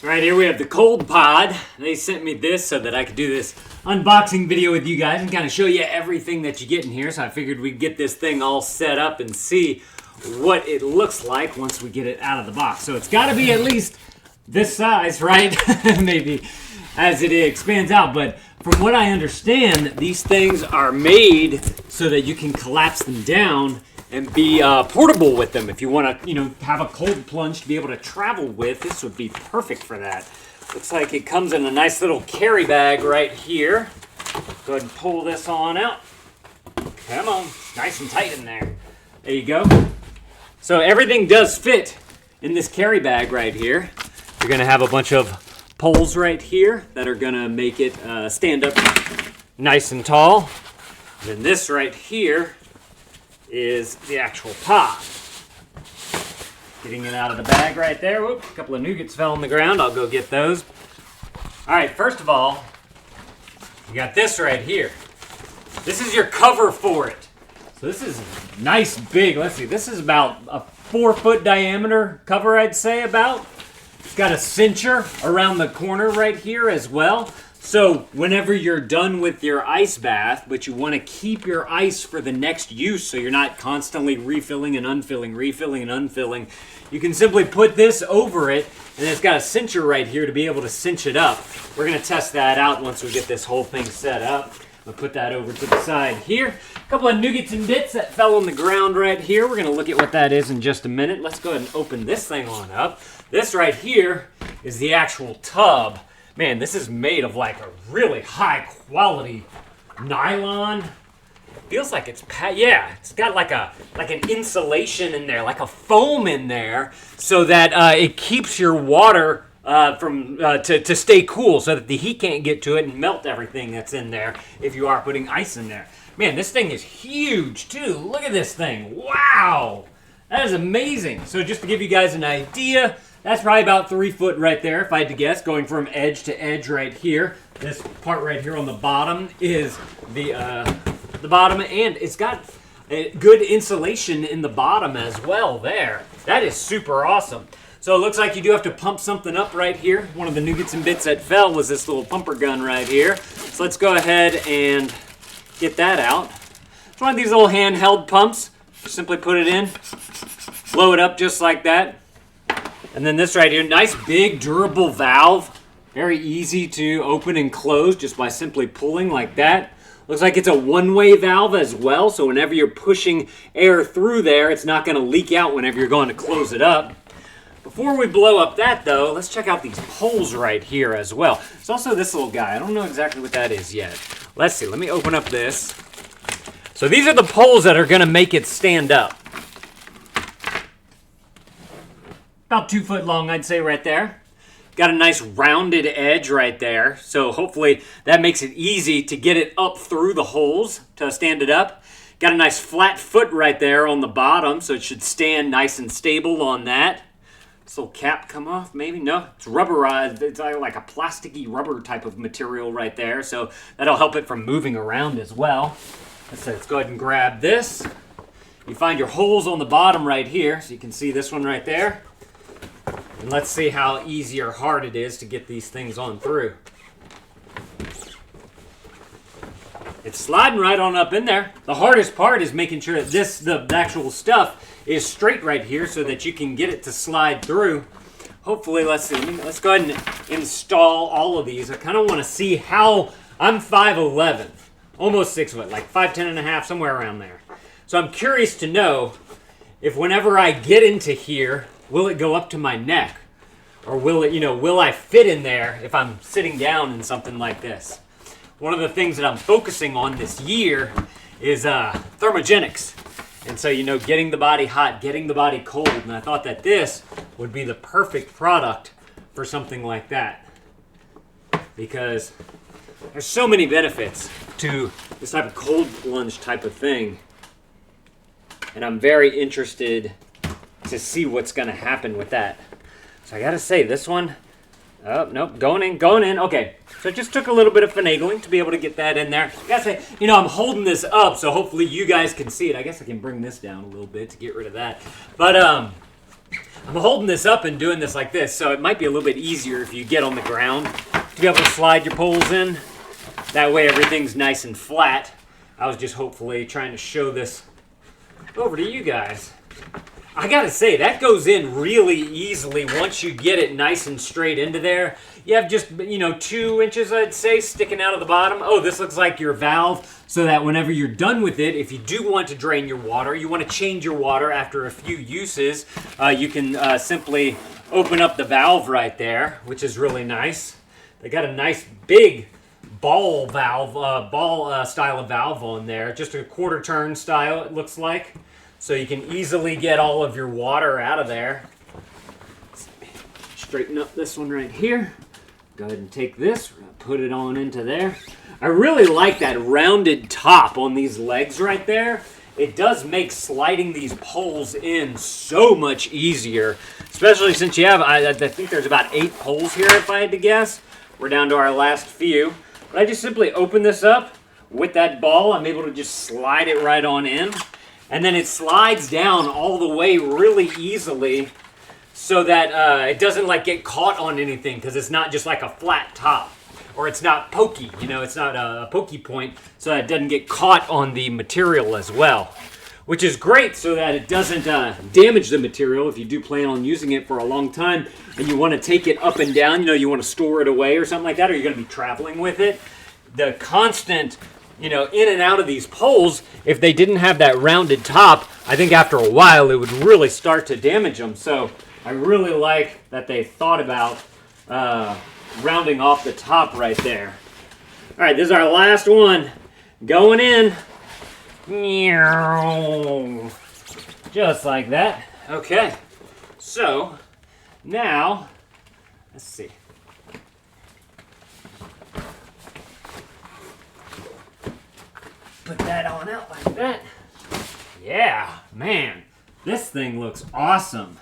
So right here we have the cold pod. They sent me this so that I could do this unboxing video with you guys and kind of show you everything that you get in here. So I figured we'd get this thing all set up and see what it looks like once we get it out of the box. So it's got to be at least this size, right? Maybe as it expands out. But from what I understand, these things are made so that you can collapse them down and be portable with them. If you want to, have a cold plunge to be able to travel with, this would be perfect for that. Looks like it comes in a nice little carry bag right here. Go ahead and pull this on out. Come on, nice and tight in there. There you go. So everything does fit in this carry bag right here. You're gonna have a bunch of poles right here that are gonna make it stand up nice and tall. And then this right here is the actual pod. Getting it out of the bag right there. Whoop, a couple of nougats fell on the ground. I'll go get those. All right, first of all, you got this right here. This is your cover for it. So this is nice big. Let's see, this is about a 4-foot diameter cover, I'd say about. It's got a cincher around the corner right here as well. So whenever you're done with your ice bath, but you want to keep your ice for the next use so you're not constantly refilling and unfilling, refilling and unfilling, you can simply put this over it, and it's got a cincher right here to be able to cinch it up. We're going to test that out once we get this whole thing set up. I'll put that over to the side here. A couple of nougats and bits that fell on the ground right here. We're going to look at what that is in just a minute. Let's go ahead and open this thing on up. This right here is the actual tub. Man, this is made of like a really high quality nylon. Feels like it's it's got like an insulation in there, like a foam in there, so that it keeps your water to stay cool, so that the heat can't get to it and melt everything that's in there if you are putting ice in there. Man, this thing is huge too. Look at this thing. Wow, that is amazing. So just to give you guys an idea, that's probably about 3 foot right there, if I had to guess, going from edge to edge right here. This part right here on the bottom is the bottom, and it's got a good insulation in the bottom as well there. That is super awesome. So it looks like you do have to pump something up right here. One of the nougats and bits that fell was this little pumper gun right here. So let's go ahead and get that out. It's one of these little handheld pumps. Just simply put it in, blow it up just like that. And then this right here, nice big durable valve. Very easy to open and close just by simply pulling like that. Looks like it's a one-way valve as well, so whenever you're pushing air through there, it's not going to leak out whenever you're going to close it up. Before we blow up that though, let's check out these poles right here as well. There's also this little guy. I don't know exactly what that is yet. Let's see. Let me open up this. So these are the poles that are going to make it stand up. About 2 foot long, I'd say, right there. Got a nice rounded edge right there. So hopefully that makes it easy to get it up through the holes to stand it up. Got a nice flat foot right there on the bottom, so it should stand nice and stable on that. This little cap come off, maybe? No, it's rubberized. It's like a plasticky rubber type of material right there, so that'll help it from moving around as well. Let's go ahead and grab this. You find your holes on the bottom right here, so you can see this one right there. And let's see how easy or hard it is to get these things on through. It's sliding right on up in there. The hardest part is making sure that the actual stuff is straight right here so that you can get it to slide through. Hopefully, let's see. Let's go ahead and install all of these. I kind of want to see how. I'm 5'11", almost 6 foot, like 5'10 and a half, somewhere around there. So I'm curious to know if whenever I get into here, will it go up to my neck? Or will it, will I fit in there if I'm sitting down in something like this? One of the things that I'm focusing on this year is thermogenics. And so, getting the body hot, getting the body cold. And I thought that this would be the perfect product for something like that. Because there's so many benefits to this type of cold plunge type of thing. And I'm very interested to see what's going to happen with that. So I got to say, this one, oh, nope, going in. Okay, so it just took a little bit of finagling to be able to get that in there. I got to say, I'm holding this up, so hopefully you guys can see it. I guess I can bring this down a little bit to get rid of that. But I'm holding this up and doing this like this, so it might be a little bit easier if you get on the ground to be able to slide your poles in. That way everything's nice and flat. I was just hopefully trying to show this over to you guys. I gotta say, that goes in really easily once you get it nice and straight into there. You have just, 2 inches, I'd say, sticking out of the bottom. Oh, this looks like your valve, so that whenever you're done with it, if you do want to drain your water, you want to change your water after a few uses, you can simply open up the valve right there, which is really nice. They got a nice big ball valve, style of valve on there. Just a quarter turn style, it looks like. So you can easily get all of your water out of there. Straighten up this one right here. Go ahead and take this, put it on into there. I really like that rounded top on these legs right there. It does make sliding these poles in so much easier, especially since you have, I think there's about 8 poles here if I had to guess. We're down to our last few. But I just simply open this up with that ball. I'm able to just slide it right on in. And then it slides down all the way really easily so that it doesn't like get caught on anything, because it's not just like a flat top, or it's not pokey, it's not a pokey point, so that it doesn't get caught on the material as well, which is great so that it doesn't damage the material if you do plan on using it for a long time and you want to take it up and down, you want to store it away or something like that, or you're going to be traveling with it. The constant in and out of these poles, if they didn't have that rounded top, I think after a while it would really start to damage them. So I really like that they thought about rounding off the top right there. All right, this is our last one. Going in. Just like that. Okay, so now, let's see. Put that on out like that. Yeah, man, this thing looks awesome.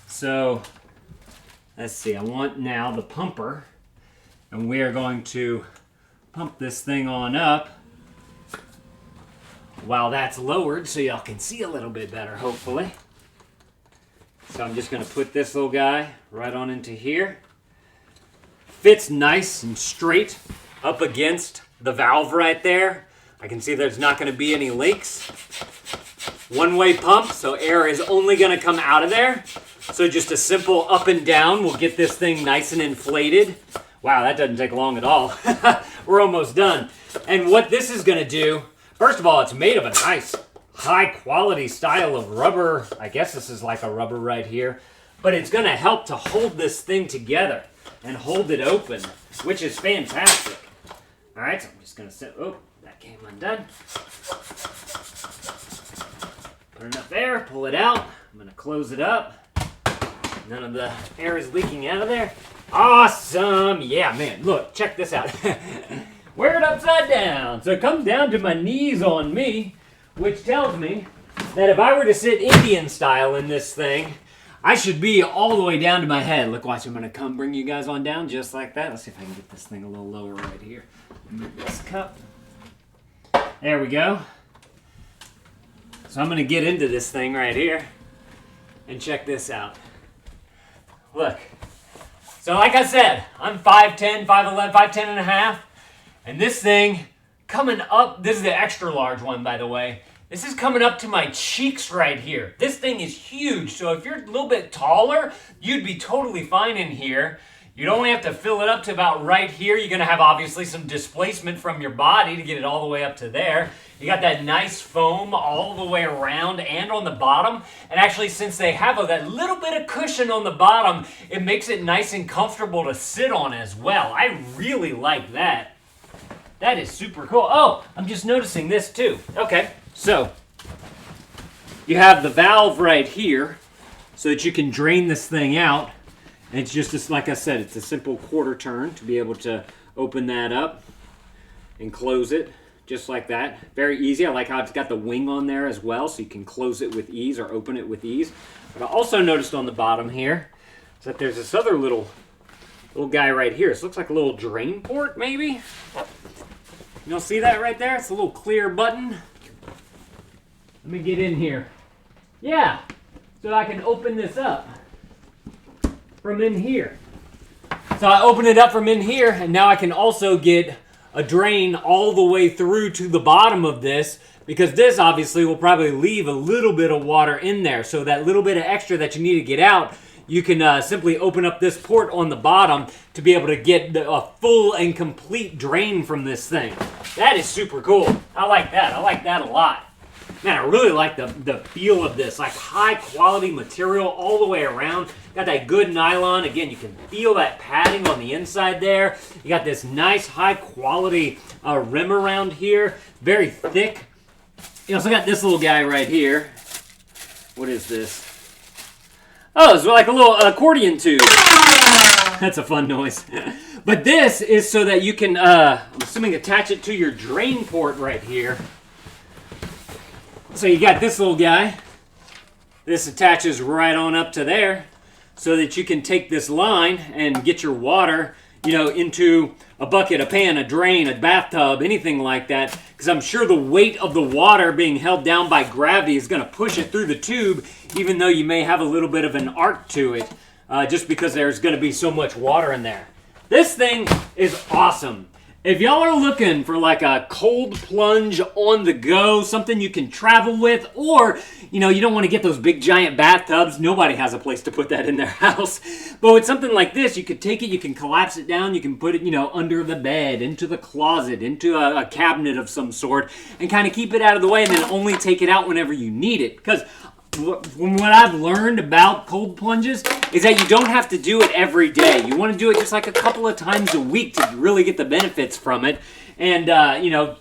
So, let's see, I want now the pumper, and we are going to pump this thing on up while that's lowered so y'all can see a little bit better, hopefully. So I'm just going to put this little guy right on into here. Fits nice and straight up against the valve right there. I can see there's not going to be any leaks. One-way pump, so air is only going to come out of there. So just a simple up and down will get this thing nice and inflated. Wow, that doesn't take long at all. We're almost done. And what this is going to do, first of all, it's made of a nice high-quality style of rubber. I guess this is like a rubber right here. But it's going to help to hold this thing together and hold it open, which is fantastic. All right, so I'm just going to set... Oh, that came undone. Put it up there, pull it out. I'm going to close it up. None of the air is leaking out of there. Awesome! Yeah, man, look, check this out. Wear it upside down. So it comes down to my knees on me, which tells me that if I were to sit Indian style in this thing, I should be all the way down to my head. Look, watch, I'm going to come bring you guys on down just like that. Let's see if I can get this thing a little lower right here. Move this cup. There we go. So I'm going to get into this thing right here and check this out. Look. So like I said, I'm 5'10", 5'11", 5'10 and a half. And this thing coming up, this is the extra large one, by the way. This is coming up to my cheeks right here. This thing is huge. So if you're a little bit taller, you'd be totally fine in here. You'd only have to fill it up to about right here. You're going to have obviously some displacement from your body to get it all the way up to there. You got that nice foam all the way around and on the bottom. And actually, since they have that little bit of cushion on the bottom, it makes it nice and comfortable to sit on as well. I really like that. That is super cool. Oh, I'm just noticing this too. Okay, so you have the valve right here so that you can drain this thing out. And it's just, like I said, it's a simple quarter turn to be able to open that up and close it just like that. Very easy. I like how it's got the wing on there as well, so you can close it with ease or open it with ease. But I also noticed on the bottom here is that there's this other little guy right here. This looks like a little drain port, maybe? You'll see that right there? It's a little clear button. Let me get in here. Yeah. so I can open this up from in here. So I open it up from in here, and now I can also get a drain all the way through to the bottom of this, because this obviously will probably leave a little bit of water in there. So that little bit of extra that you need to get out, you can simply open up this port on the bottom to be able to get a full and complete drain from this thing. That is super cool. I like that. I like that a lot. Man, I really like the feel of this, like high quality material all the way around. Got that good nylon. Again, you can feel that padding on the inside there. You got this nice high quality rim around here, very thick. You also got this little guy right here. What is this? Oh, it's like a little accordion tube. That's a fun noise. But this is so that you can, I'm assuming, attach it to your drain port right here. So you got this little guy. This attaches right on up to there so that you can take this line and get your water, into a bucket, a pan, a drain, a bathtub, anything like that. Because I'm sure the weight of the water being held down by gravity is going to push it through the tube, even though you may have a little bit of an arc to it, just because there's going to be so much water in there. This thing is awesome. If y'all are looking for like a cold plunge on the go, something you can travel with, or, you don't want to get those big giant bathtubs. Nobody has a place to put that in their house. But with something like this, you could take it, you can collapse it down, you can put it, under the bed, into the closet, into a cabinet of some sort, and kind of keep it out of the way, and then only take it out whenever you need it. Because from what I've learned about cold plunges is that you don't have to do it every day. You want to do it just like a couple of times a week to really get the benefits from it. And,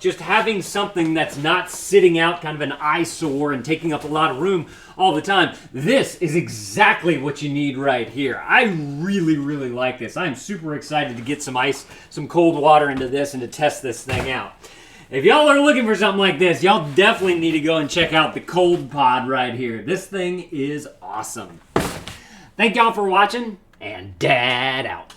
just having something that's not sitting out kind of an eyesore and taking up a lot of room all the time. This is exactly what you need right here. I really, really like this. I'm super excited to get some cold water into this and to test this thing out. If y'all are looking for something like this, y'all definitely need to go and check out the Cold Pod right here. This thing is awesome. Thank y'all for watching, and Dad out.